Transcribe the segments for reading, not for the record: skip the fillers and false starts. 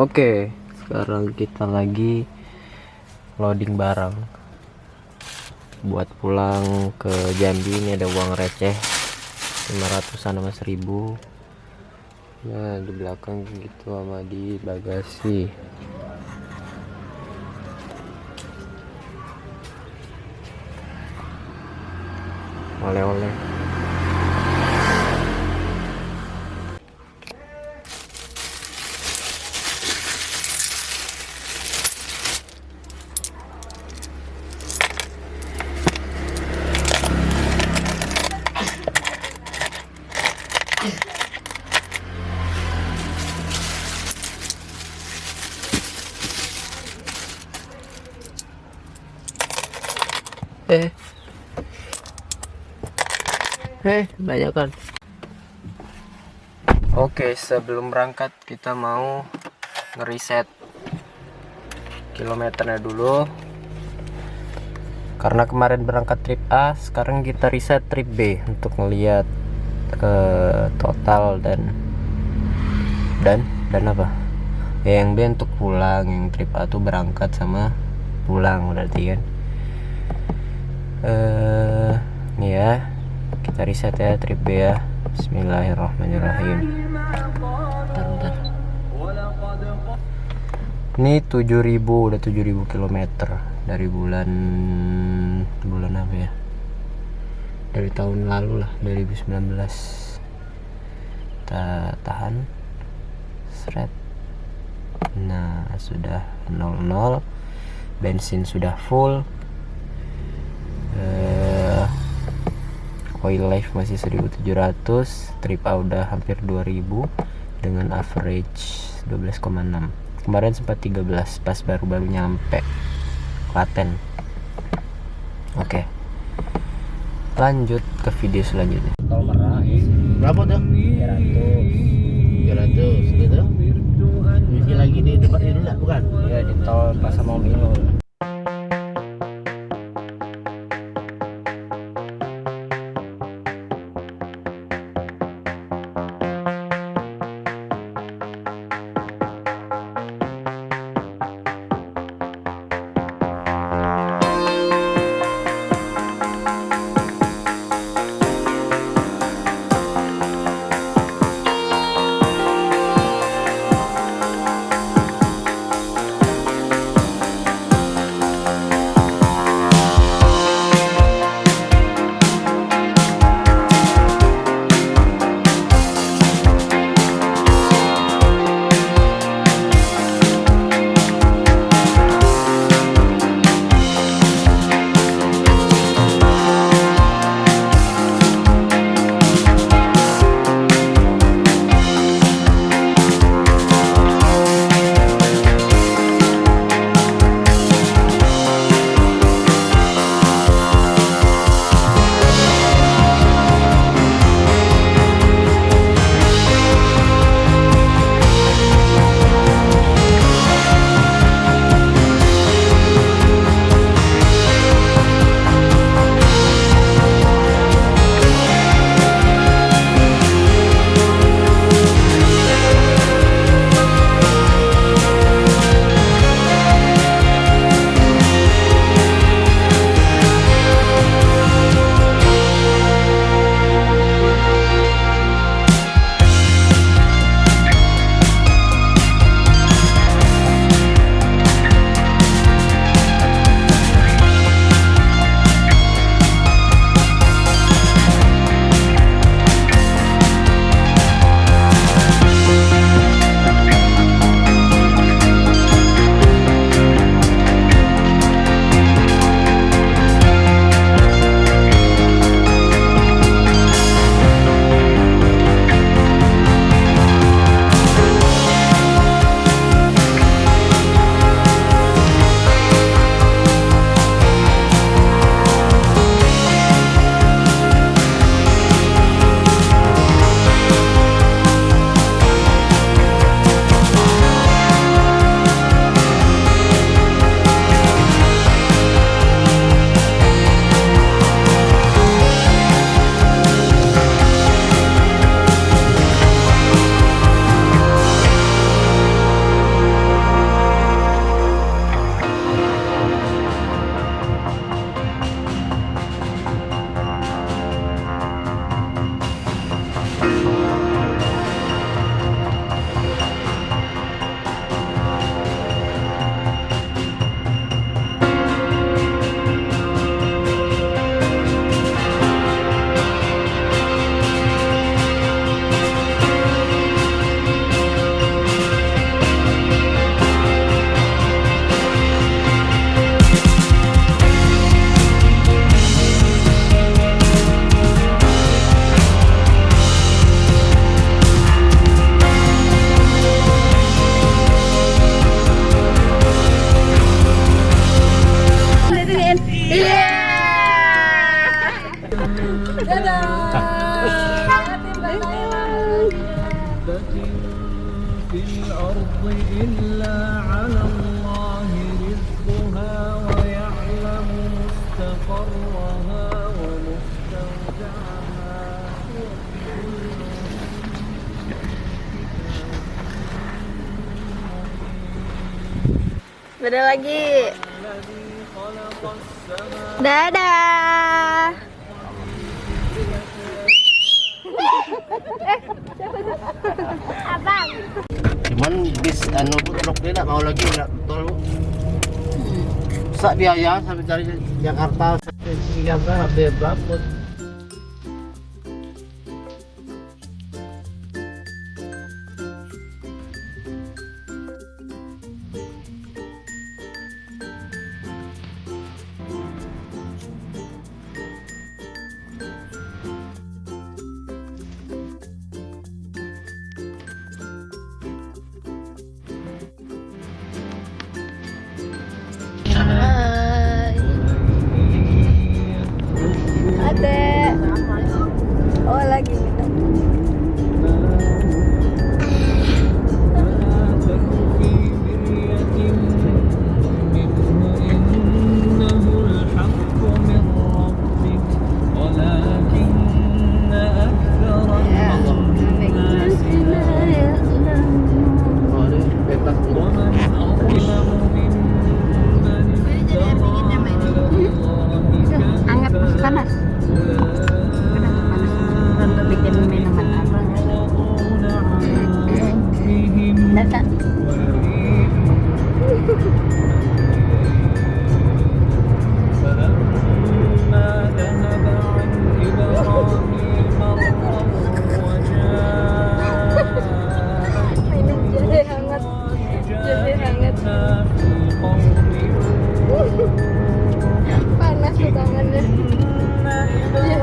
Oke, sekarang kita lagi loading barang buat pulang ke Jambi. Ini ada uang receh 500-an sama 1000. Nah, di belakang gitu sama di bagasi. Oleh-oleh. Banyak kan. Oke, sebelum berangkat kita mau ngeriset kilometernya dulu, karena kemarin berangkat trip A, sekarang kita riset trip B untuk ngeliat total dan apa ya, yang B untuk pulang, yang trip A tuh berangkat sama pulang berarti kan. Ini ya, kita riset ya trip B ya. Bismillahirrahmanirrahim. Bentar. Ini 7000, udah 7000 km dari bulan apa ya, dari tahun lalu lah, 2019. Kita tahan seret. Nah, sudah 00, bensin sudah full, oil life masih 1700, trip A udah hampir 2000 dengan average 12,6. Kemarin sempat 13 pas baru nyampe Klaten. Oke, lanjut ke video selanjutnya. Tol Merak Berapa tuh? 300 gitu. Misi lagi di tempat ini lah, bukan? Ya, di tol Plaza Momilo. Beda lagi. Dadah. Abang. Cuman bis anu buruk dia nak mau lagi nak tol. Sak biaya sampai dari Jakarta sampai Jakarta berapa? Adek. Oh, lagi minum. Anget panas. Untuk bikin minuman apa? Datang. Minum jadi hangat. Jadi hangat. Panas tuh tangannya. Iya.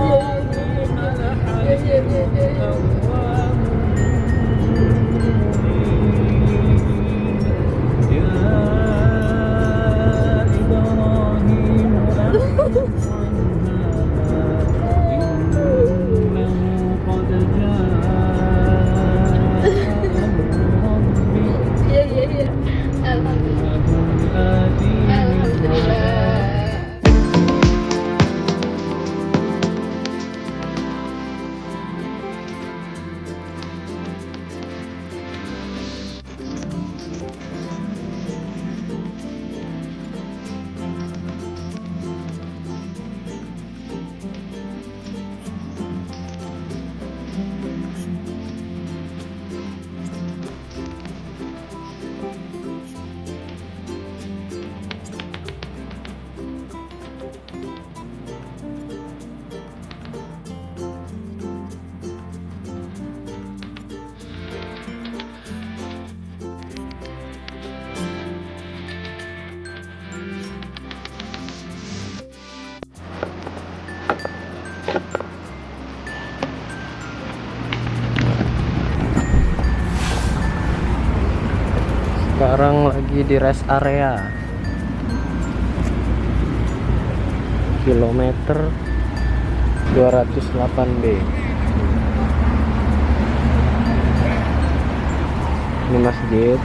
Alhamdulillah. Sekarang lagi di rest area kilometer 208B. Ini masjid,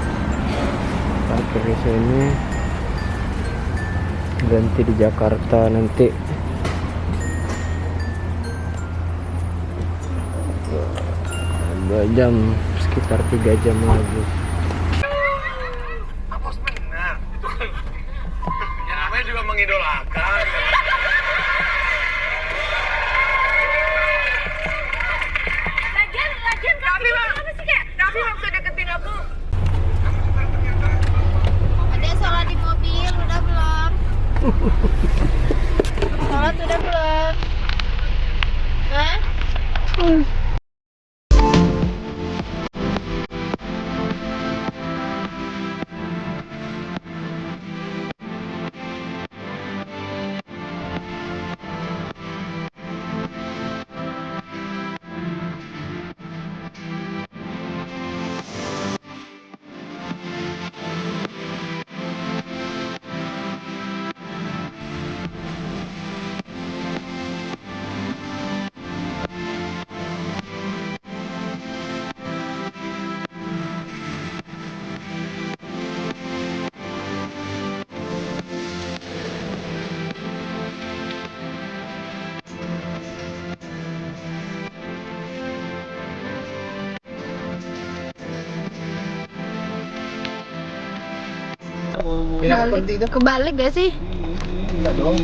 parkir di sini. Berhenti di Jakarta nanti. Dua jam, sekitar 3 jam lagi. Ya namanya juga mengidolakan. Lagian tapi apa sih kayak? Tapi waktu deketin aku. Ada sholat di mobil, udah belum? Sholat udah belum? Hah? Bilang berhenti itu. Kebalik gak sih? Enggak dong.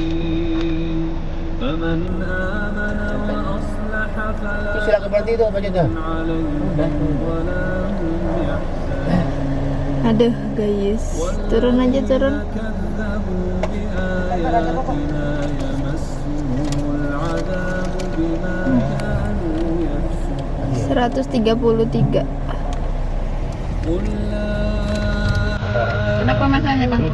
Itu silakan berhenti itu apa aja? Udah. Aduh guys, turun aja turun. 133. Kenapa masalahnya bang?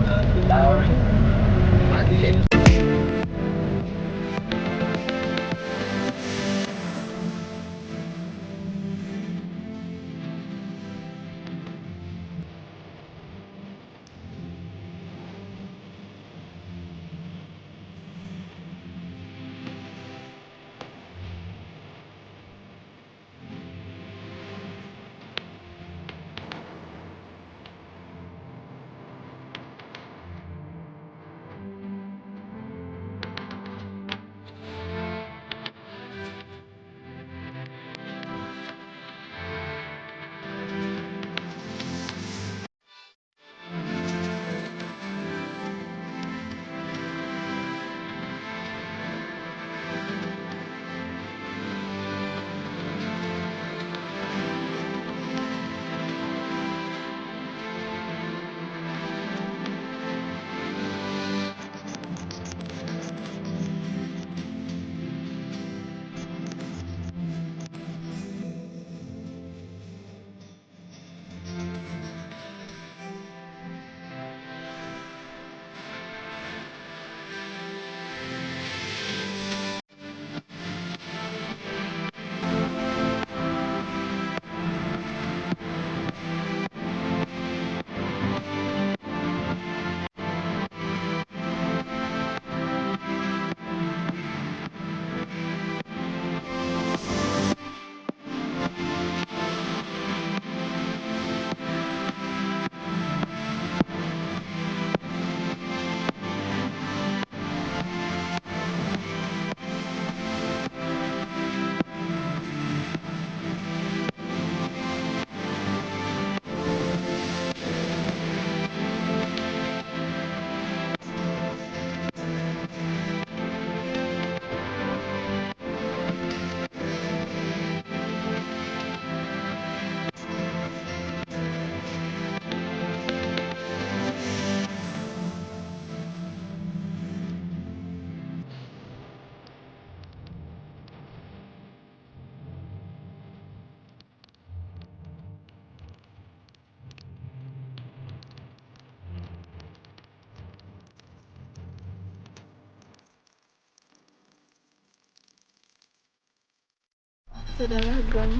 Sudahlah gang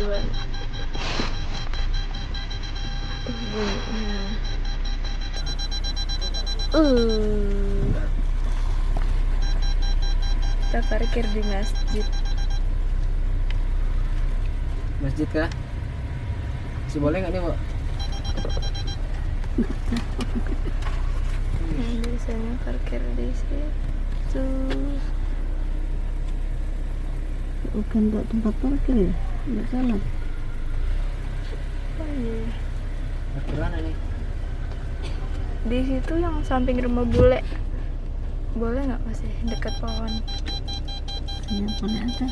tujuan. Kita parkir di masjid. Masjid kah? Masih boleh nggak nih, Bu? Biasanya parkir di situ. Bukan buat tempat parkir ya? Nggak salah. Oh iya. Parkiran ini. Di situ yang samping rumah bule. Boleh nggak masih dekat pohon? Ya, boleh aja.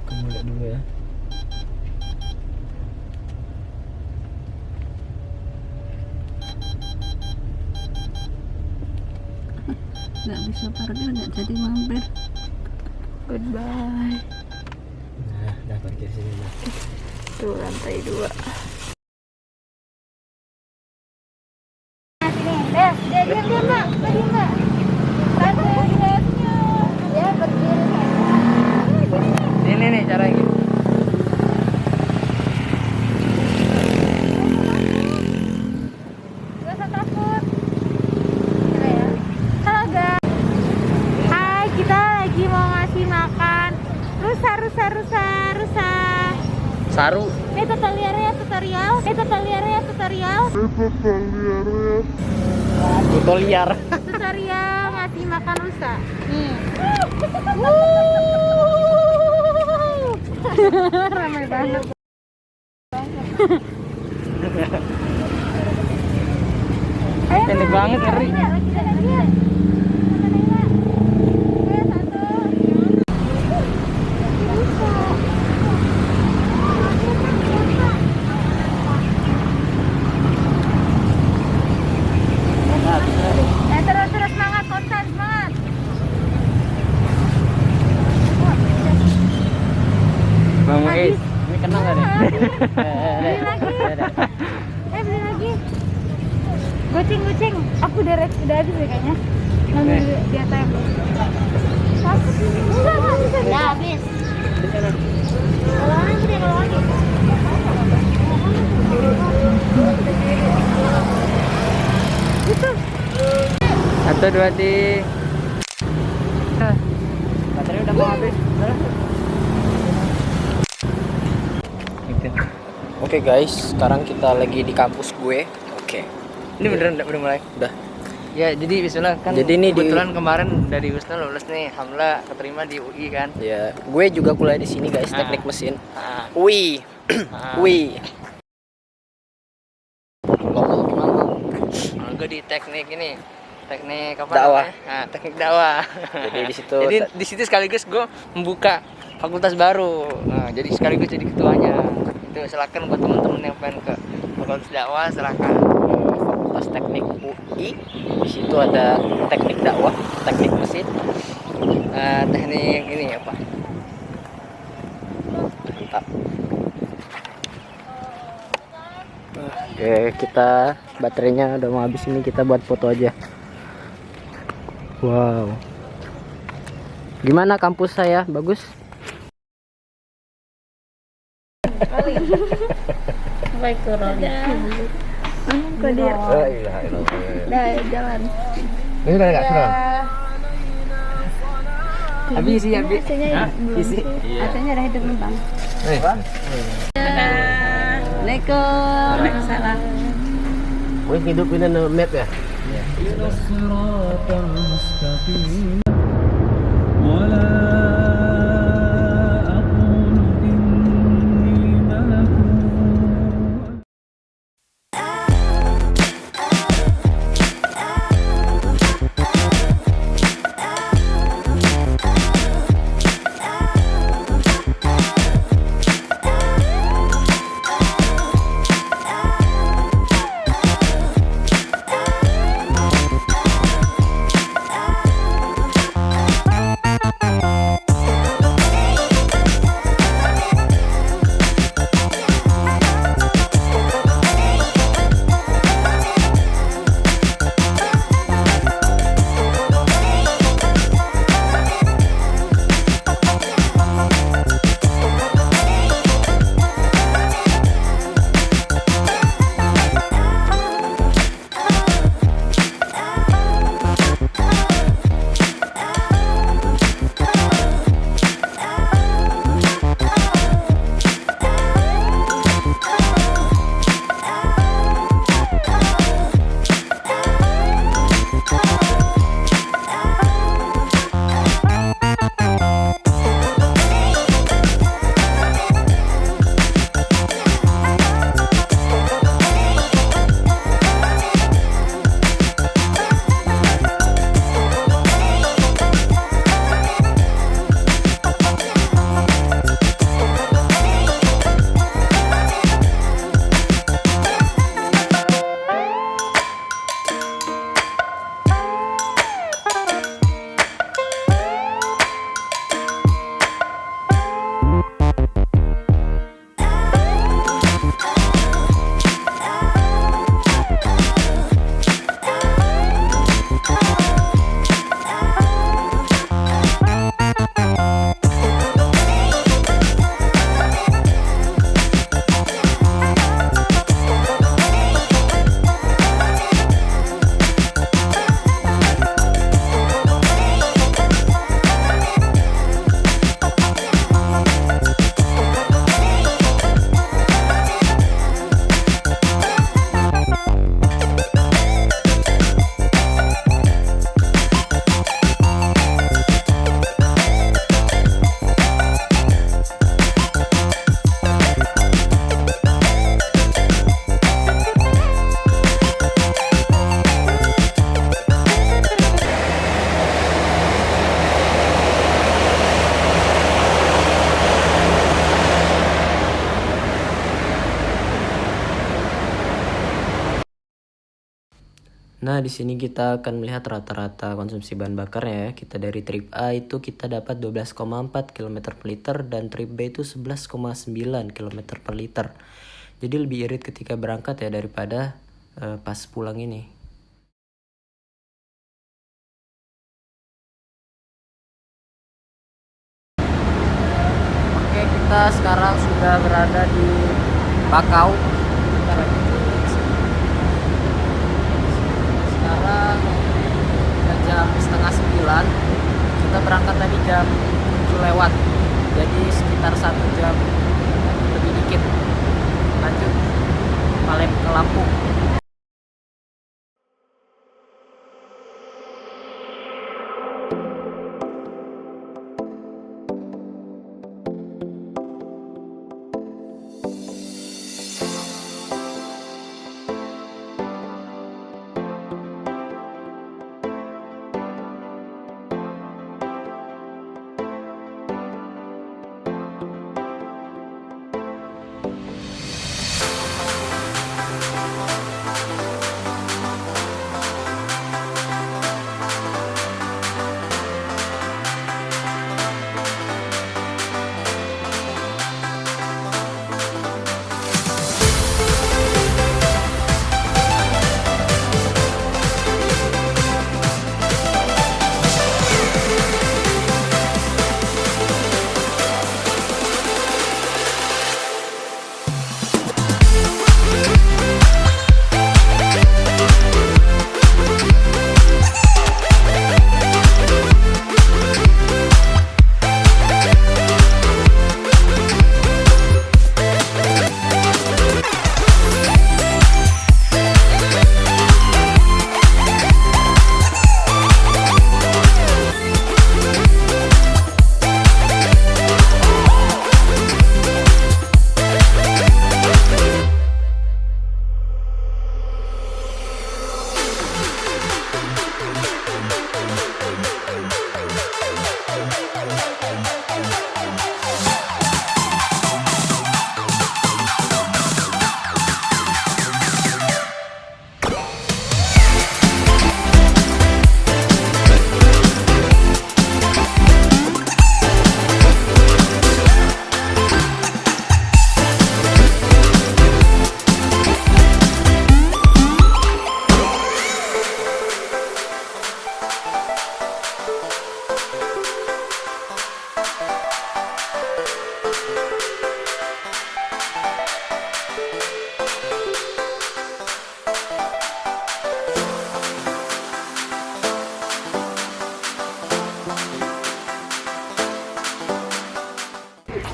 Kamu lihat dulu ya. Nggak bisa parkir, nggak jadi mampir. Goodbye. Nah, udah parkir sini, Mas. Tuh lantai 2. Diam, Mbak. Diam, Mbak. Ya, berdiri. Ini nih cara gitu. Gak usah takut. Gila ya. Halo guys. Hai, kita lagi mau ngasih makan rusa. Saru. Tutorial. Tutorial ngasih makan rusa. Nih. Ramai banget. Pendek banget, ngeri. Terus semangat, konsen semangat. Bang Habis. Muiz, ini kenal gak nih? Beli lagi. Beli lagi. Goceng. Aku udah habis deh kayaknya. Ngambil di ATM. Enggak bisa. Udah habis. Kalau lagi deh, kalau lagi. Itu. 1, 2, 3. Baterai udah mau habis. Oke guys, sekarang kita lagi di kampus gue. Oke. Ini beneran udah mulai? Udah. Ya jadi bismillah kan. Jadi ini kebetulan kemarin dari Wisnu lulus nih, alhamdulillah keterima di UI kan. Ya, gue juga kuliah di sini guys, teknik mesin. Ah. Wih. Wih. Ngomong gimana? Gue di teknik ini. Teknik apa Dakwah. namanya? Nah, teknik dakwah. Jadi di situ Jadi di situ sekaligus gue membuka fakultas baru. Nah, jadi sekaligus jadi ketuanya. Itu silakan buat teman-teman yang pengen ke fakultas dakwah silakan. Fakultas Teknik UI. Di situ ada teknik dakwah, teknik mesin. Teknik ini apa? Mantap. Oke, kita baterainya udah mau habis, ini kita buat foto aja. Wow. Gimana kampus saya? Bagus? Baik turun. Kodir. Dah jalan. Ini udah enggak kurang. Habis isi habis. Isi. Katanya ada hidup Bang. Assalamualaikum. Waalaikumsalam. Wih, hidupin map ya. Nah, di sini kita akan melihat rata-rata konsumsi bahan bakar ya. Kita dari trip A itu kita dapat 12,4 km per liter dan trip B itu 11,9 km per liter. Jadi lebih irit ketika berangkat ya daripada pas pulang ini. Oke, kita sekarang sudah berada di Bakau. Kita lagi di sini. Sekarang udah jam setengah 9. Kita berangkat tadi jam 7 lewat. Jadi sekitar 1 jam lebih dikit. Lanjut Palem ke Lampung.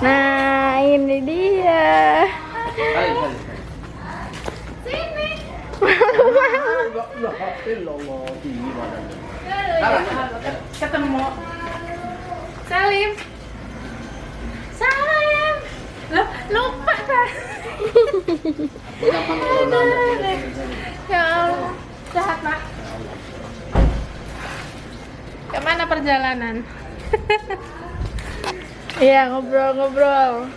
Nah, ini dia. Ketemu Salim. Salim. Loh, lupa kan? Ya Allah, jahat Pak. Kemana perjalanan? Iya, ngobrol-ngobrol.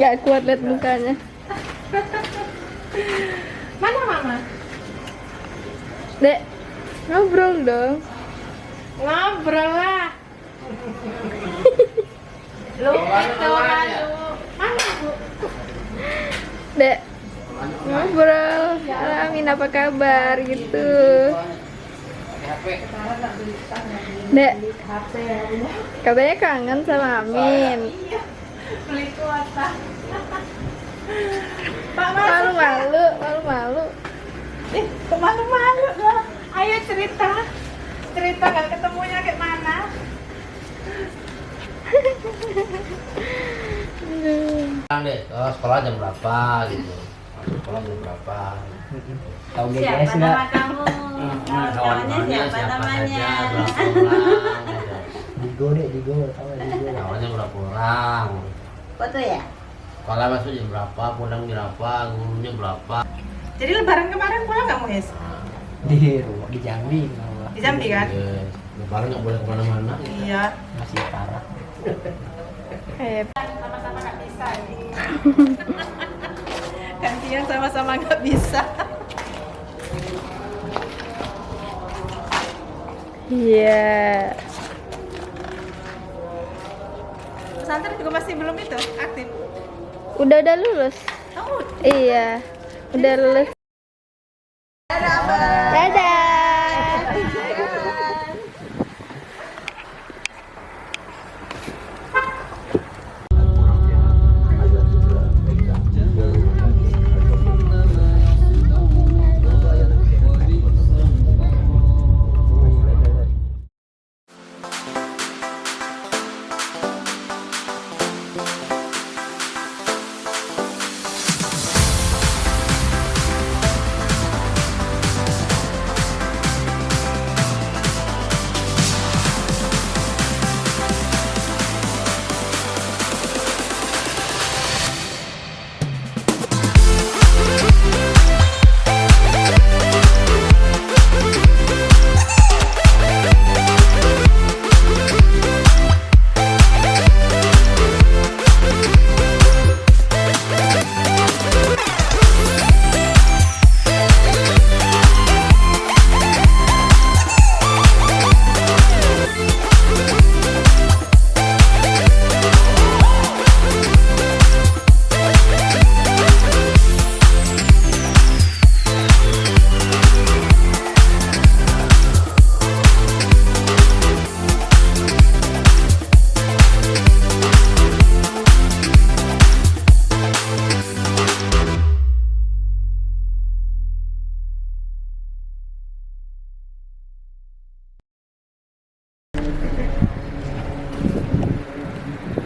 Gak kuat liat mukanya. Mana Mama? Dek, ngobrol dong. Ngobrol lah. Lu itu malu. Mana Bu? Dek, ngobrol. Amin, apa kabar gitu. Dek, katanya kangen sama Amin. Beli kuota. Pak Malu-malu, malu-malu. kok malu-malu lah. Ayo cerita. Cerita kan ketemunya kayak mana? Deh, sekolah jam berapa gitu. Sekolah jam berapa? Tahu Siapa nama kamu? Kawannya siapa namanya? Digo deh, Digo, tahu Digo. Kawannya berapa orang? Foto ya? Sekolah masuk jam berapa, pulang jam berapa, gurunya berapa? Jadi lebaran kemarin pulang nggak Muhes? Di rumah, di Jambi. Di Jambi kan? Lebaran nggak boleh kemana-mana. Iya. Masih parah. Kayak Sama-sama nggak bisa. Gantian sama-sama nggak bisa. Iya. Pesantren juga masih belum itu aktif. Udah lulus. Oh, Iya. Udah lulus. Dadah.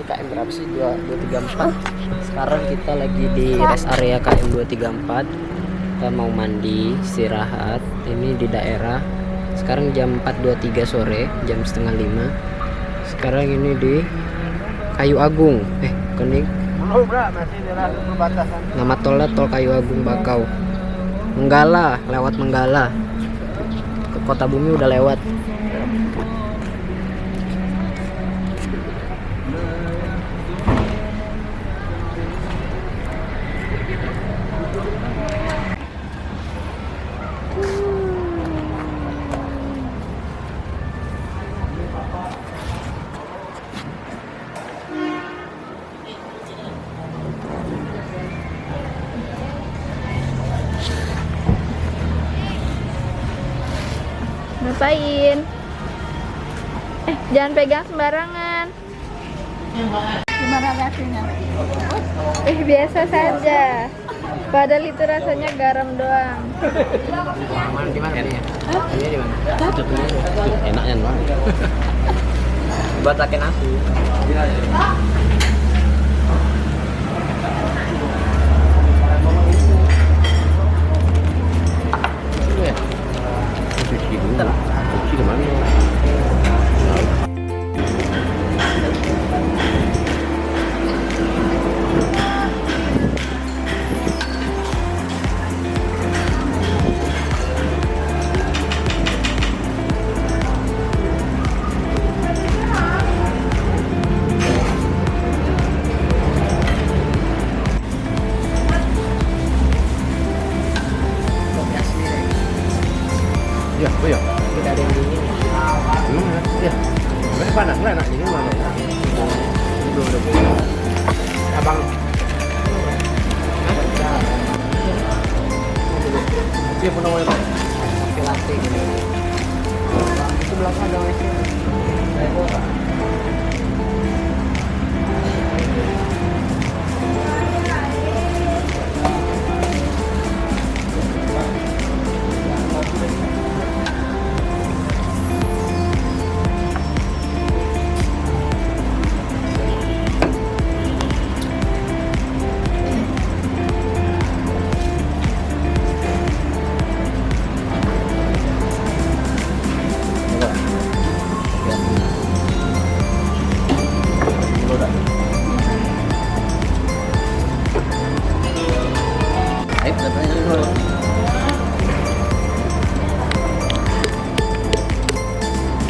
KM berapa sih? 234. Sekarang kita lagi di rest area KM 234. Kita mau mandi, istirahat. Ini di daerah. Sekarang jam 4.23 sore, jam setengah 5. Sekarang ini di Kayu Agung. Kening. Masih di perbatasan. Nama tolnya Tol Kayu Agung Bakau. Menggala, lewat Menggala. Ke Kota Bumi udah lewat. Ngapain? Jangan pegang sembarangan. gimana reaksinya? Biasa saja. Padahal itu rasanya garam doang. Di mana ini? Ini di mana? Enaknya banget. Buat pakai nasi. Cuci dulu. Cuci di mana? Iya, oh iya. Tidak ada yang dingin. Iya. Ini panas lah enak ini mana? Belum. Abang. Iya, pun mau apa? Pakai latte gini. Itu belakang ada WC.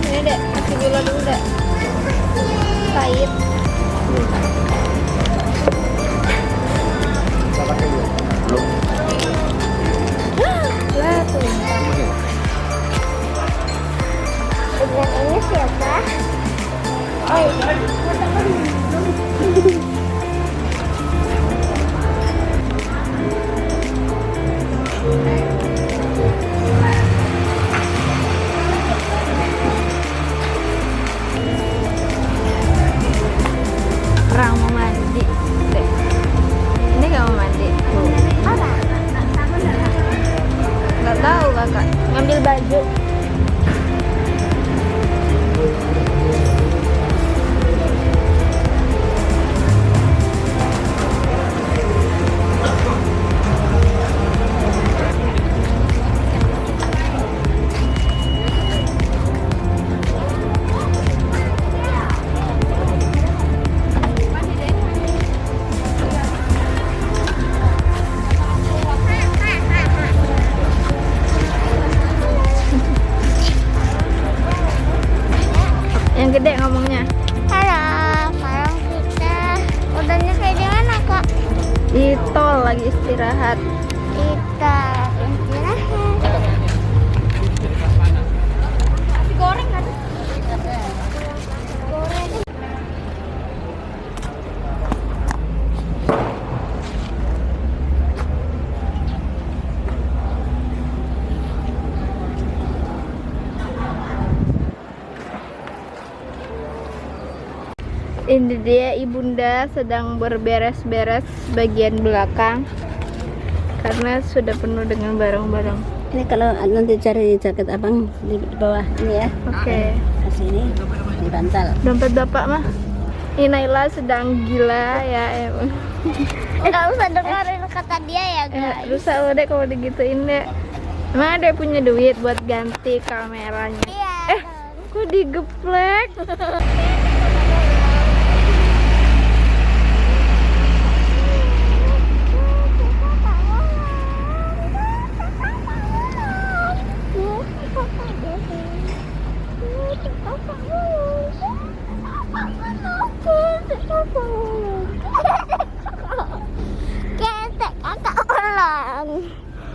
Ini dek, kasih gula dulu dek. Pahit. Pakai dulu. Belum. Dengan ini siapa? Oh iya. Orang mau mandi. Ini gak mau mandi. Nggak tahu kakak. Ngambil baju. Yang gede ngomongnya. Halo, sekarang kita udah nyampe di mana kak? Di tol lagi istirahat. Kita istirahat. Nasi goreng kan? Goreng. Ini dia ibunda sedang berberes-beres bagian belakang karena sudah penuh dengan barang-barang. Ini kalau nanti cari jaket abang di bawah ini ya. Oke. Ke sini di bantal. Dompet bapak mah. Ini Naila sedang gila ya emang. Nggak usah dengerin kata dia ya guys. Rusak lo deh kalau digituin deh. Emang ada punya duit buat ganti kameranya? Iya. Kok digeplek?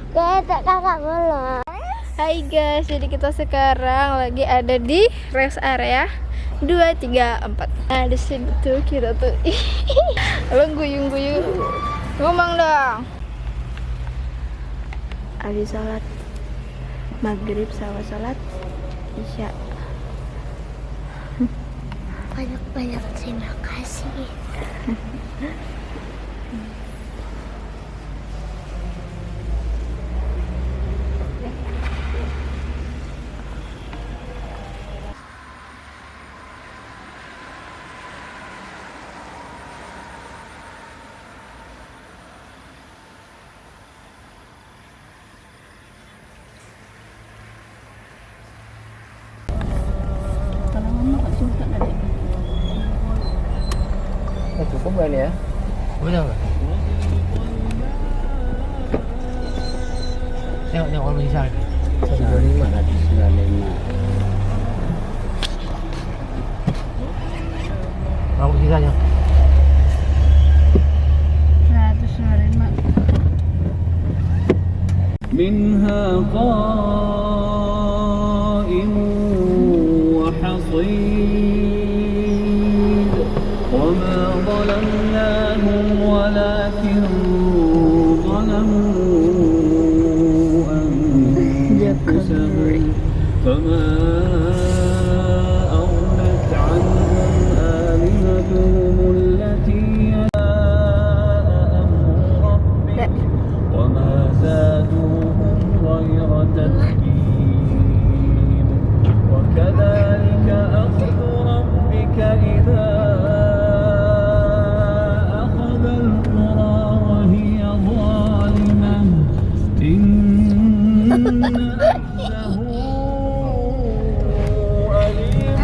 Ketek kakak ulang. Hai guys, jadi kita sekarang lagi ada di rest area 234. Nah di sini tuh kita tuh lo guyung-guyung ngomong dong. Habis sholat maghrib sama sholat isya. Banyak-banyak terima kasih. Kalau ngomong kok suka tadi. Cukup kan ya? Udah nggak? Tengok kalau bisa. 125. 125. Kamu sisanya. 125. منها قائم وحصيد وما ظلمناهم ولكن ظلموا أنفسهم فما أغنت عنهم آلهتهم التي أمر ربك وما زادوهم غير تتبيب وكذلك أخذ ربك إذا أخذ القرى وهي ظالمة إن أخذه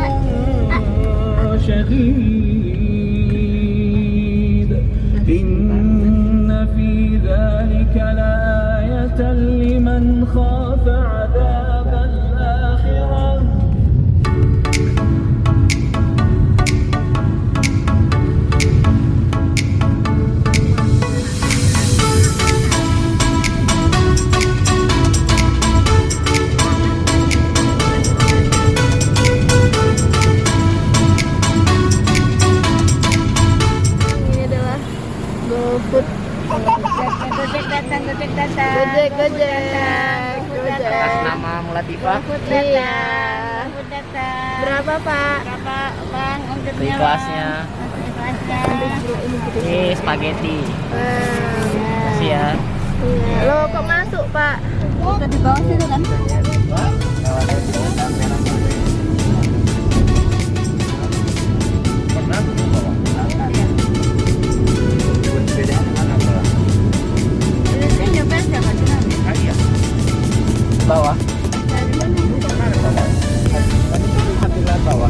أليم شديد إن في ذلك لآية لمن خاف عذاب الآخرة Siva. Iya. Selamat datang. Berapa Pak? Berapa bang ongkirnya? Beli kelasnya. Kelasnya. Ini spaghetti. Makasih ya. Iya. Lo kok masuk Pak? Kita di bawah situ kan? Ini nyopet siapa sih? Bawah. Bawah.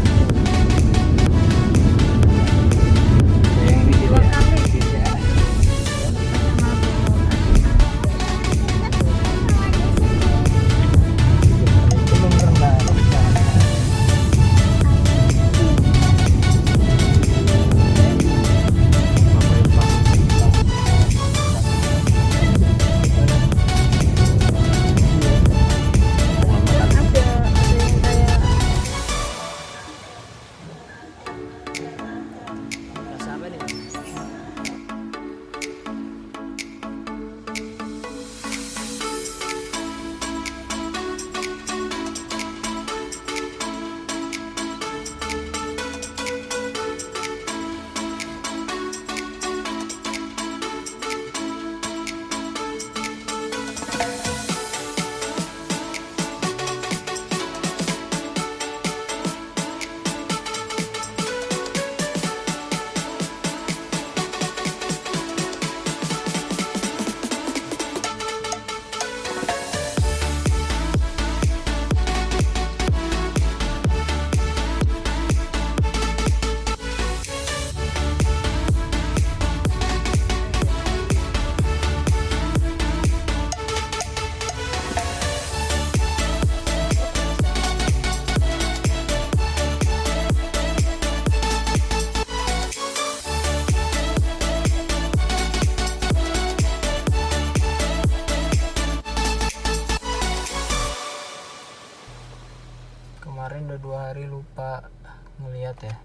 Kemarin udah 2 hari lupa ngeliat ya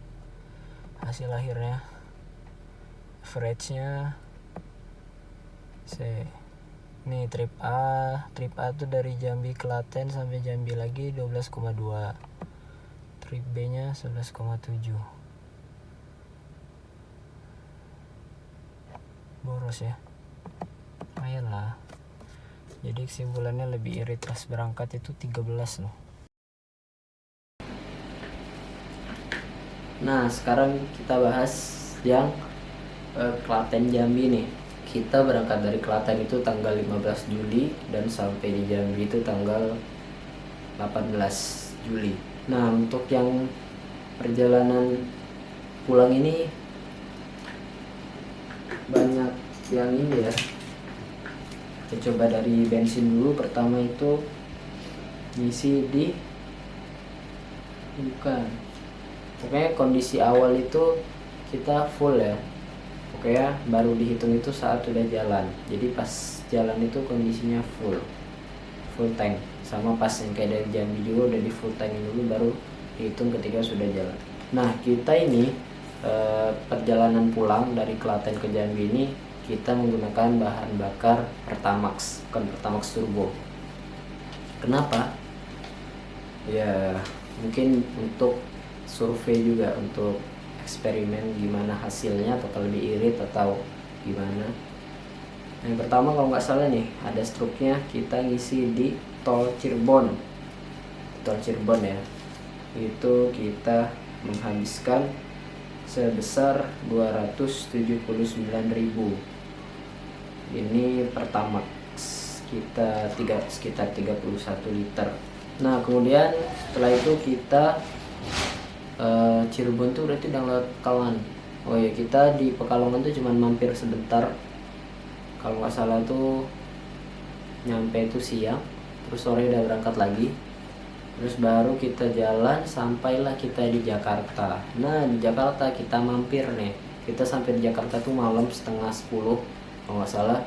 hasil akhirnya, average-nya. Nih trip A tuh dari Jambi Klaten sampai Jambi lagi 12,2, trip B nya 11,7. Boros ya, lumayan lah. Jadi kesimpulannya lebih irit pas berangkat itu 13 loh. Nah sekarang kita bahas yang Klaten Jambi nih. Kita berangkat dari Klaten itu tanggal 15 Juli dan sampai di Jambi itu tanggal 18 Juli. Nah untuk yang perjalanan pulang ini banyak yang ini ya. Kita coba dari bensin dulu. Pertama itu ngisi di pokoknya kondisi awal itu kita full ya, pokoknya baru dihitung itu saat udah jalan. Jadi pas jalan itu kondisinya full tank, sama pas yang kayak dari Jambi juga udah di full tank dulu baru dihitung ketika sudah jalan. Nah kita ini perjalanan pulang dari Klaten ke Jambi ini kita menggunakan bahan bakar Pertamax, bukan Pertamax turbo. Kenapa? Ya mungkin untuk survei juga, untuk eksperimen gimana hasilnya, apakah lebih irit atau gimana. Yang pertama kalau nggak salah nih ada struknya, kita ngisi di tol Cirebon ya, itu kita menghabiskan sebesar 279.000. Ini Pertamax kita sekitar 31 liter. Nah kemudian setelah itu kita Cirebon tuh berarti udah lewat Pekalongan. Oh ya kita di Pekalongan tuh cuman mampir sebentar, kalau nggak salah tuh nyampe itu siang, terus sore udah berangkat lagi, terus baru kita jalan sampailah kita di Jakarta. Nah di Jakarta kita mampir nih, kita sampai di Jakarta tuh malam 9:30 kalau nggak salah.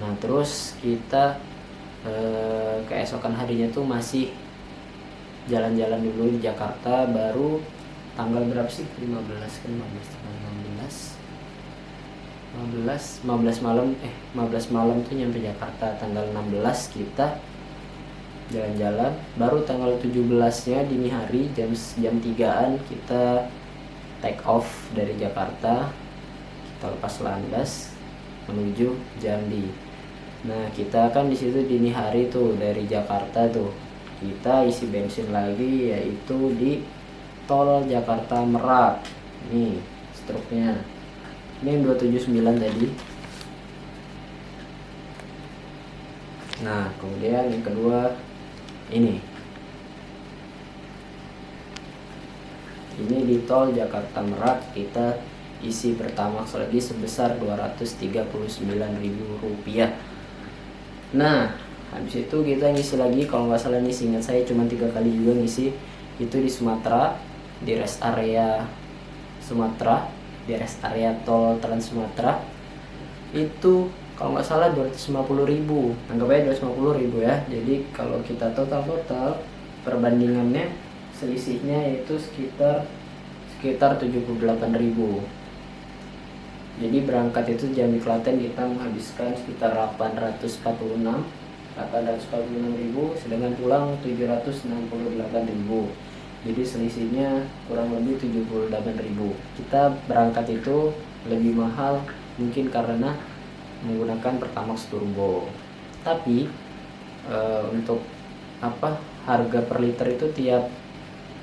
Nah terus kita keesokan harinya tuh masih jalan-jalan dulu di Jakarta, baru tanggal berapa sih? 15 malam tuh nyampe Jakarta. Tanggal 16 kita jalan-jalan. Baru tanggal 17-nya dini hari jam 3-an kita take off dari Jakarta, kita lepas landas menuju Jambi. Nah, kita kan di situ dini hari tuh dari Jakarta tuh kita isi bensin lagi, yaitu di tol Jakarta Merak. Nih struknya, ini yang 279 tadi. Nah, kemudian yang kedua ini di tol Jakarta Merak kita isi Pertamax lagi sebesar Rp239.000. Nah, habis itu kita ngisi lagi, kalau nggak salah nih seingat saya cuma 3 kali juga ngisi, itu di Sumatera, di rest area Sumatera, di rest area tol Trans Sumatera. Itu kalau nggak salah 250.000, anggap aja 250.000 ya. Jadi kalau kita total perbandingannya, selisihnya yaitu sekitar 78.000. Jadi berangkat itu Jambi Klaten kita menghabiskan sekitar 846.000, sedangkan pulang 768.000. Jadi selisihnya kurang lebih 78.000. Kita berangkat itu lebih mahal mungkin karena menggunakan Pertamax Turbo. Tapi untuk harga per liter itu tiap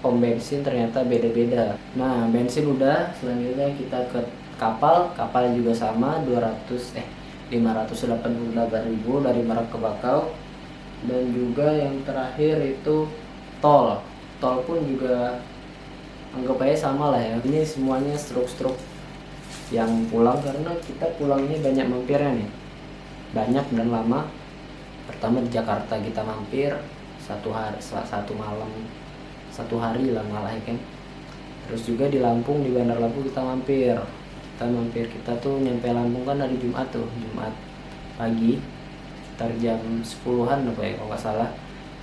pom bensin ternyata beda-beda. Nah, bensin udah, selanjutnya kita ke kapal juga sama 588.000 dari Merak ke Bakau. Dan juga yang terakhir itu tol pun juga anggap aja sama lah ya. Ini semuanya struk yang pulang, karena kita pulangnya banyak mampirnya nih, banyak dan lama. Pertama di Jakarta kita mampir satu hari lah malah ya kan. Terus juga di Lampung, di Bandar Lampung kita mampir kita tuh nyampe Lampung kan hari Jumat pagi sekitar jam 10-an apa ya kalau nggak salah.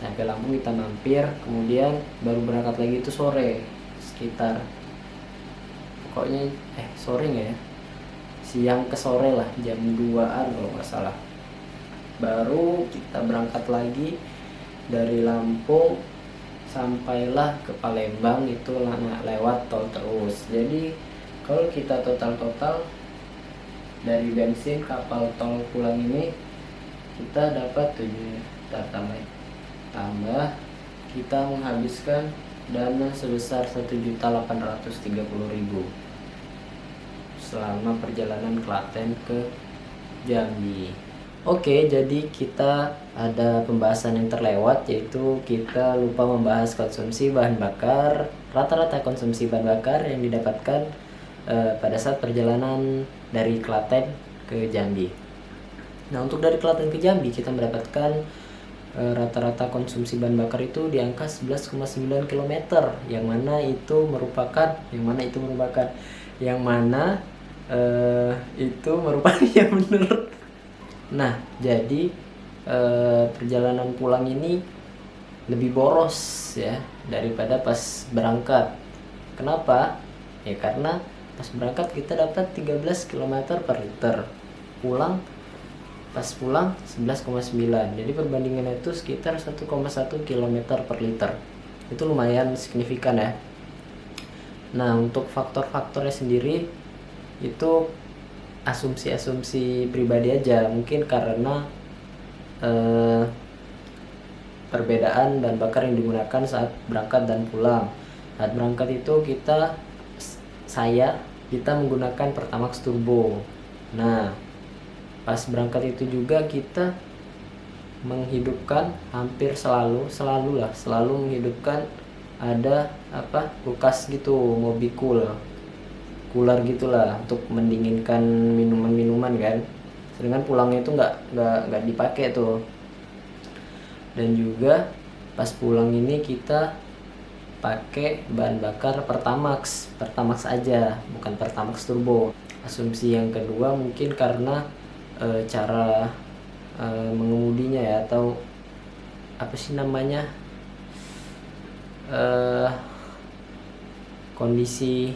Sampai Lampung kita mampir, kemudian baru berangkat lagi itu sore, sekitar pokoknya sore nggak ya, siang ke sore lah, jam 2-an kalau nggak salah. Baru kita berangkat lagi dari Lampung, sampailah ke Palembang itu lewat tol terus. Jadi kalau kita total dari bensin, kapal, tol pulang ini kita dapat tambah kita menghabiskan dana sebesar 1.830.000 selama perjalanan Klaten ke Jambi. Oke, jadi kita ada pembahasan yang terlewat, yaitu kita lupa membahas konsumsi bahan bakar, rata-rata konsumsi bahan bakar yang didapatkan pada saat perjalanan dari Klaten ke Jambi. Nah, untuk dari Klaten ke Jambi kita mendapatkan rata-rata konsumsi bahan bakar itu di angka 11,9 km, yang mana itu merupakan yang benar. Nah, jadi perjalanan pulang ini lebih boros ya daripada pas berangkat. Kenapa? Ya karena pas berangkat kita dapat 13 km per liter, pas pulang 11,9. Jadi perbandingannya itu sekitar 1,1 km per liter. Itu lumayan signifikan ya. Nah, untuk faktor-faktornya sendiri itu asumsi pribadi aja, mungkin karena perbedaan bahan bakar yang digunakan saat berangkat dan pulang. Saat berangkat itu kita menggunakan Pertamax Turbo. Nah, pas berangkat itu juga kita menghidupkan hampir selalu menghidupkan ada kulkas gitu, cooler gitulah untuk mendinginkan minuman kan. Sedangkan pulangnya itu nggak dipakai tuh. Dan juga pas pulang ini kita pakai bahan bakar Pertamax aja, bukan Pertamax Turbo. Asumsi yang kedua mungkin karena cara mengemudinya ya, atau kondisi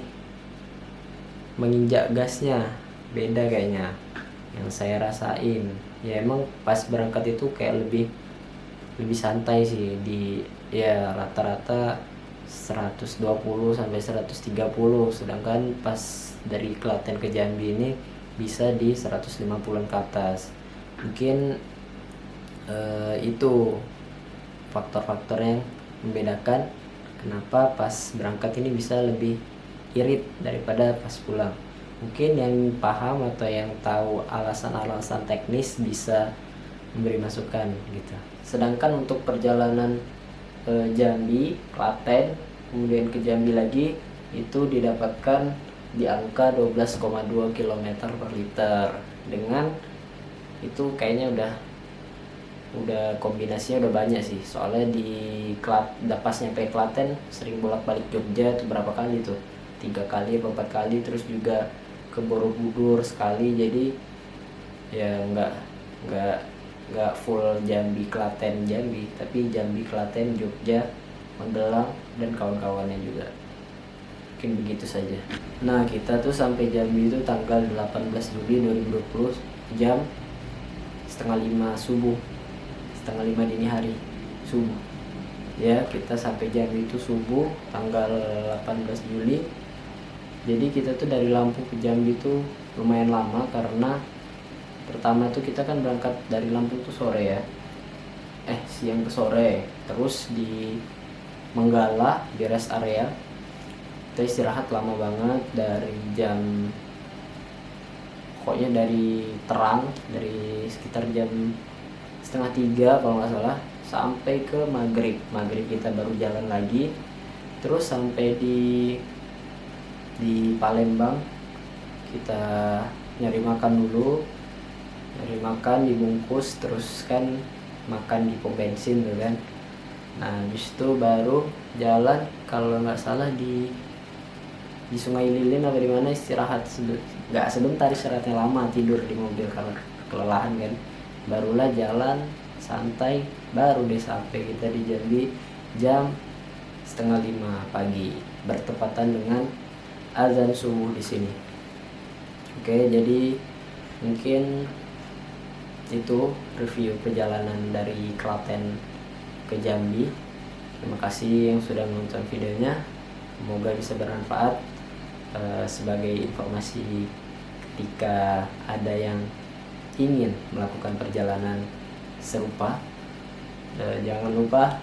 menginjak gasnya beda kayaknya yang saya rasain. Ya emang pas berangkat itu kayak lebih lebih santai sih, di ya rata-rata 120 sampai 130, sedangkan pas dari Klaten ke Jambi ini bisa di 150-an ke atas. Mungkin itu faktor-faktor yang membedakan kenapa pas berangkat ini bisa lebih irit daripada pas pulang. Mungkin yang paham atau yang tahu alasan-alasan teknis bisa memberi masukan gitu. Sedangkan untuk perjalanan Jambi, Klaten, kemudian ke Jambi lagi, itu didapatkan di angka 12,2 km per liter. Dengan itu kayaknya udah kombinasinya udah banyak sih, soalnya pas nyampe Klaten sering bolak-balik Jogja tuh berapa kali tuh, 3 kali atau 4 kali, terus juga ke Borobudur sekali, jadi ya nggak full Jambi Klaten Jambi, tapi Jambi Klaten Jogja Magelang dan kawan-kawannya juga. Mungkin begitu saja. Nah, kita tuh sampai Jambi itu tanggal 18 Juli 2020 jam 4:30 subuh, 4:30 dini hari subuh ya. Kita sampai Jambi itu subuh tanggal 18 Juli. Jadi kita tuh dari Lampung ke Jambi itu lumayan lama, karena pertama tuh kita kan berangkat dari Lampung tuh sore ya, siang ke sore, terus di Menggala di rest area kita istirahat lama banget, dari pokoknya dari terang, dari sekitar jam 2:30 kalau nggak salah, sampai ke maghrib kita baru jalan lagi, terus sampai di Palembang kita nyari makan dulu, dibungkus, terus kan makan di pom bensin tuh kan. Nah, habis itu baru jalan, kalau nggak salah di Sungai Lilin apa di mana, istirahat nggak sebentar, istirahatnya lama, tidur di mobil karena kelelahan kan. Barulah jalan santai, baru deh sampai kita di Jambi jam 4:30 pagi, bertepatan dengan azan subuh di sini. Oke, jadi mungkin itu review perjalanan dari Klaten ke Jambi. Terima kasih yang sudah menonton videonya, semoga bisa bermanfaat sebagai informasi ketika ada yang ingin melakukan perjalanan serupa. Jangan lupa,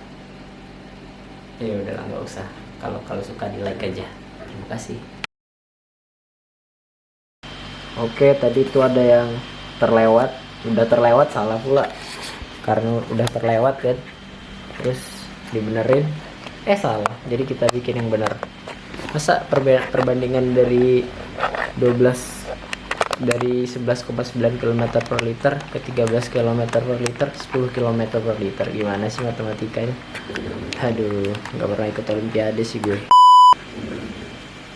ya udahlah nggak usah, kalau suka di like aja. Terima kasih. Oke, tadi itu ada yang udah terlewat, salah pula karena udah terlewat kan, terus dibenerin salah, jadi kita bikin yang benar. Masa perbandingan dari 11,9 km per liter ke 13 km per liter, 10 km per liter, gimana sih matematikanya? Aduh, nggak pernah ikut olimpiade sih gue.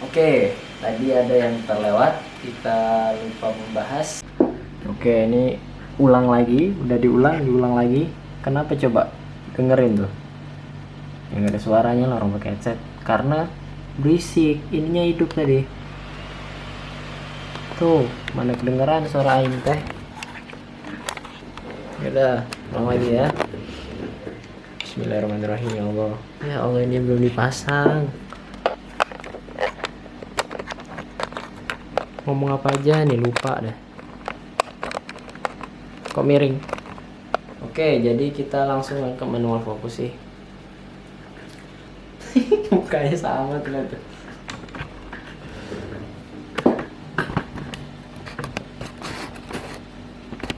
Oke, tadi ada yang terlewat, kita lupa membahas. Oke, ini ulang lagi, udah diulang lagi. Kenapa coba? Dengerin tuh, yang ada suaranya lah orang pakai headset, karena berisik, ininya hidup tadi. Tuh, mana kedengeran suara aing teh. Yaudah, ulang lagi ya. Bismillahirrahmanirrahim. Ya Allah, ya Allah, ini belum dipasang. Ngomong apa aja nih, lupa dah. Kok miring? Oke, jadi kita langsung ke manual fokus sih. Mukanya sama ternyata.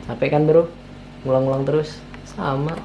Capek kan bro? Ngulang-ngulang terus sama.